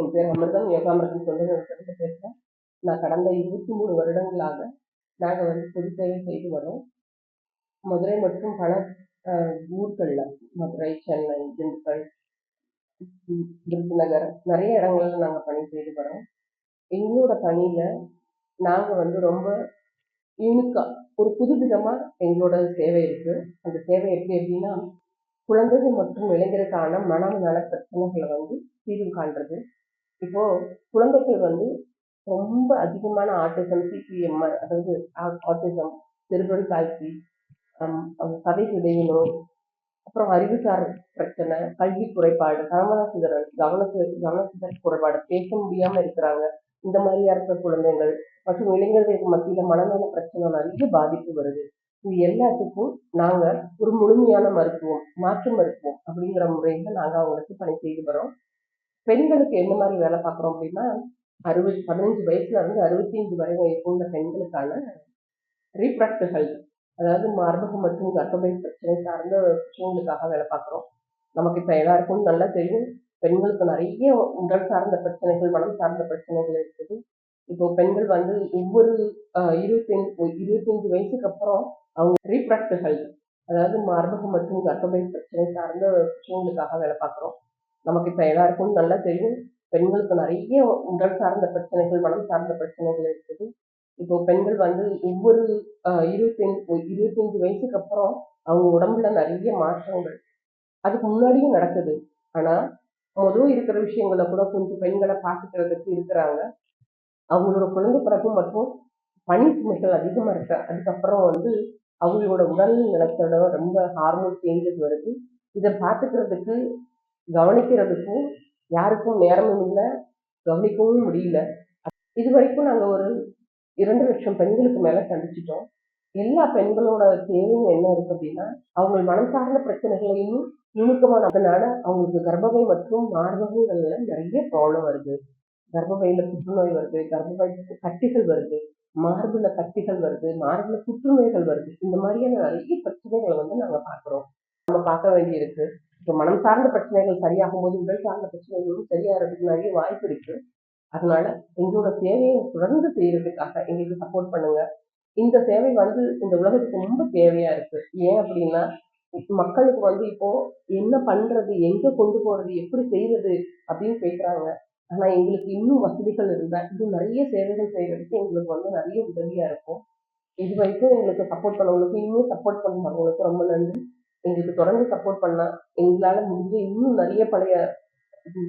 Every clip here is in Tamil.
என் பேர் அமிர்தம், யோகாமிரதம் சொல்லுங்க பேசுகிறேன். நான் கடந்த 23 வருடங்களாக நாங்கள் வந்து பொது சேவை செய்து வரோம். மதுரை மற்றும் பல ஊர்களில், மதுரை, சென்னை, திண்டுக்கல், விருதுநகர், நிறைய இடங்கள்ல நாங்கள் பணி செய்து வரோம். எங்களோட பணியில் நாங்கள் வந்து ரொம்ப யூனிக்காக ஒரு புதுவிதமாக எங்களோட சேவை இருக்குது. அந்த சேவை எப்படின்னா, குழந்தைகள் மற்றும் இளைஞருக்கான மனநல பிரச்சனைகளை வந்து தீர்வு காண்றது. இப்போ குழந்தைகள் வந்து ரொம்ப அதிகமான ஆட்டிசம், சிபிஎம்ஆர், அதாவது ஆட்டிசம், செரிப்ரல் பால்சி, சதை சிதைவு நோய், அப்புறம் அறிவுசார் பிரச்சனை, கல்வி குறைபாடு, கவனச்சிதறல், கவனச்சிதறல் குறைபாடு, பேச முடியாம இருக்கிறாங்க. இந்த மாதிரியா இருக்கிற குழந்தைகள் மற்றும் இளைஞர்களுக்கு மத்தியில மனநல பிரச்சனை நிறைய பாதிப்பு வருது. இது எல்லாத்துக்கும் நாங்க ஒரு முழுமையான மருத்துவம், மாற்று மருத்துவம் அப்படிங்கிற முறையில நாங்க அவங்களுக்கு பணி செய்து வரோம். பெண்களுக்கு என்ன மாதிரி வேலை பார்க்குறோம் அப்படின்னா, 15 வயசுல இருந்து 65 வரை உள்ள பெண்களுக்கான ரீப்ரடக்டிவ் ஹெல்த், அதாவது மார்பகம் மற்றும் கர்ப்பப்பை பிரச்சனை சார்ந்த விஷயங்களுக்காக வேலை பார்க்குறோம். நமக்கு இப்போ எல்லாருக்கும் நல்லா தெரியும், பெண்களுக்கு நிறைய உடல் சார்ந்த பிரச்சனைகள், மனம் சார்ந்த பிரச்சனைகள் இருக்குது. இப்போ பெண்கள் வந்து ஒவ்வொரு 25 வயசுக்கு அப்புறம் அவங்க ரீப்ரடக்டிவ் ஹெல்த், அதாவது மார்பகம் மற்றும் கர்ப்பப்பை பிரச்சனை சார்ந்த விஷயங்களுக்காக வேலை பார்க்குறோம். நமக்கு இப்போ எல்லாருக்கும் நல்லா தெரியும், பெண்களுக்கு நிறைய உடல் சார்ந்த பிரச்சனைகள், மனம் சார்ந்த பிரச்சனைகள் இருக்குது. இப்போ பெண்கள் வந்து ஒவ்வொரு 25 வயசுக்கு அப்புறம் அவங்க உடம்புல நிறைய மாற்றங்கள் அதுக்கு முன்னாடியும் நடக்குது. ஆனா முதல் இருக்கிற விஷயங்களை கூட கொஞ்சம் பெண்களை பார்த்துக்கிறதுக்கு இருக்கிறாங்க. அவங்களோட குழந்தை பிறப்பு மற்றும் பனி சுமைகள் அதிகமா இருக்கு. அதுக்கப்புறம் வந்து அவங்களோட உடல் நலத்தோட ரொம்ப ஹார்மோன் சேஞ்சஸ் வருது. இதை பார்த்துக்கிறதுக்கு, கவனிக்கிறதுக்கும் யாருக்கும் நேரமும் இல்லை, கவனிக்கவும் முடியல. இது வரைக்கும் நாங்கள் ஒரு 2 லட்சம் பெண்களுக்கு மேல சந்திச்சிட்டோம். எல்லா பெண்களோட தேவையும் என்ன இருக்கு அப்படின்னா, அவங்க மனம் சார்ந்த பிரச்சனைகளையும் நுணுக்கமானதுனால அவங்களுக்கு கர்ப்பப்பை மற்றும் மார்பகங்கள்ல நிறைய ப்ராப்ளம் வருது. கர்ப்பப்பையில புற்றுநோய் வருது, கர்ப்பப்பை கட்டிகள் வருது, மார்புல கட்டிகள் வருது, மார்புல புற்றுநோய்கள் வருது. இந்த மாதிரியான நிறைய பிரச்சனைகளை வந்து நாங்க பார்க்குறோம், நம்ம பார்க்க வேண்டியிருக்கு. இப்போ மனம் சார்ந்த பிரச்சனைகள் சரியாகும் போது உடல் சார்ந்த பிரச்சனைகளும் சரியாகிறதுக்கு நிறைய வாய்ப்பு இருக்கு. அதனால எங்களோட சேவையை தொடர்ந்து செய்யறதுக்காக எங்களுக்கு சப்போர்ட் பண்ணுங்க. இந்த சேவை வந்து இந்த உலகத்துக்கு ரொம்ப தேவையா இருக்கு. ஏன் அப்படின்னா, மக்களுக்கு வந்து இப்போ என்ன பண்றது, எங்க கொண்டு போறது, எப்படி செய்யறது அப்படின்னு கேட்குறாங்க. ஆனா எங்களுக்கு இன்னும் வசதிகள் இருந்தா இன்னும் நிறைய சேவைகள் செய்யறதுக்கு எங்களுக்கு வந்து நிறைய உதவியா இருக்கும். இது வரைக்கும் எங்களுக்கு சப்போர்ட் பண்ணவங்களுக்கு, இன்னும் சப்போர்ட் பண்ணுறவங்களுக்கு ரொம்ப நன்றி. எங்களுக்கு தொடர்ந்து சப்போர்ட் பண்ணா எங்களால முடிஞ்ச இன்னும் நிறைய பழைய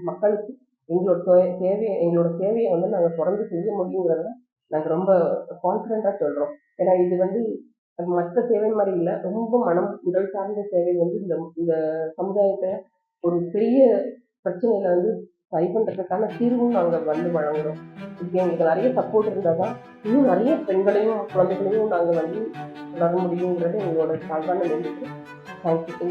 மக்களுக்கு எங்களோட சேவையை வந்து நாங்கள் தொடர்ந்து செய்ய முடியுங்கிறத நாங்கள் ரொம்ப கான்ஃபிடென்ட்டாக சொல்கிறோம். ஏன்னா இது வந்து மற்ற சேவை மாதிரி இல்லை, ரொம்ப மனம் உடல் சார்ந்த சேவை வந்து இந்த இந்த சமுதாயத்தை ஒரு பெரிய பிரச்சனையில வந்து சரி பண்ணுறதுக்கான தீர்வும் நாங்கள் வந்து வழங்குறோம். இதுக்கு எங்களுக்கு நிறைய சப்போர்ட் இருந்தால் தான் இன்னும் நிறைய பெண்களையும் குழந்தைகளையும் நாங்கள் வந்து வர முடியுங்கிறது எங்களோட சாதாரண நம்பிக்கை. தேங்க்யூ.